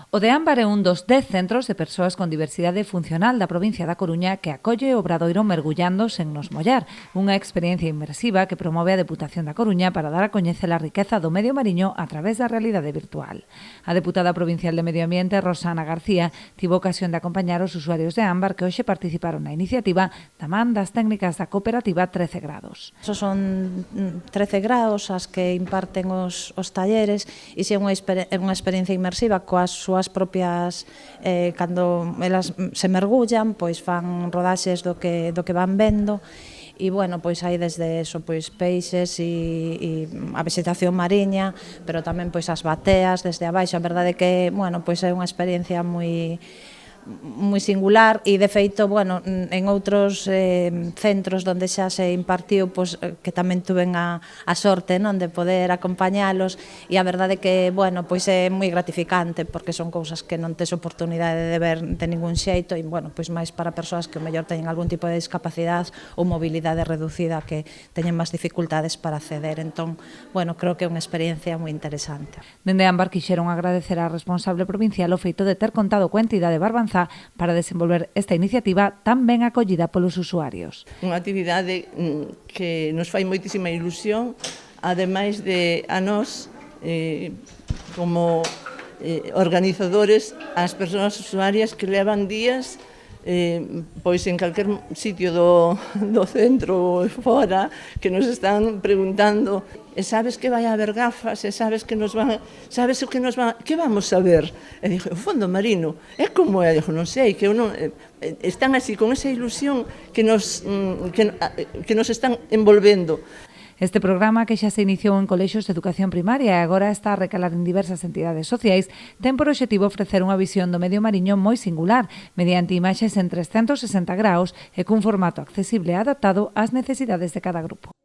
O de Ámbar é un dos 10 centros de persoas con diversidade funcional da provincia da Coruña que acolle o Obradoiro Mergullando sen nos mollar, unha experiencia inmersiva que promove a Deputación da Coruña para dar a coñecer a riqueza do medio mariño a través da realidade virtual. A deputada provincial de Medio Ambiente, Rosana García, tivo ocasión de acompañar os usuarios de Ámbar que hoxe participaron na iniciativa da man das técnicas da cooperativa 13 grados. Son 13 grados as que imparten os talleres e se é unha experiencia inmersiva coas súas propias, cando elas se mergullan, pois fan rodaxes do que van vendo. E, bueno, pois hai desde eso, pois peixes e a vegetación mariña, pero tamén pois as bateas desde abaixo. A verdade é que, bueno, pois é unha experiencia moi singular e, de feito, bueno, en outros centros onde xa se impartiu, pois, que tamén tuven a sorte, non, de poder acompañalos, e a verdade é que, bueno, pois é moi gratificante porque son cousas que non tes oportunidade de ver de ningún xeito e, bueno, pois máis para persoas que o mellor teñen algún tipo de discapacidade ou mobilidade reducida que teñen máis dificultades para acceder. Entón, bueno, creo que é unha experiencia moi interesante. Dende Ámbar quixeron agradecer á responsable provincial o feito de ter contado coa entidade Barbanza para desenvolver esta iniciativa tan ben acollida polos usuarios. Unha actividade que nos fai moitísima ilusión, ademais de a nós, como organizadores, as persoas usuarias que levan días pois en calquer sitio do centro ou fora que nos están preguntando sabes que vai haber gafas, sabes que nos van, sabes o que nos van, que vamos a ver? E dixo, o fondo marino, é como é? Dixo, non sei, que eu non, están así con esa ilusión que nos están envolvendo. Este programa, que xa se iniciou en colexios de educación primaria e agora está a recalar en diversas entidades sociais, ten por obxectivo ofrecer unha visión do medio mariño moi singular, mediante imaxes en 360 graus e cun formato accesible e adaptado ás necesidades de cada grupo.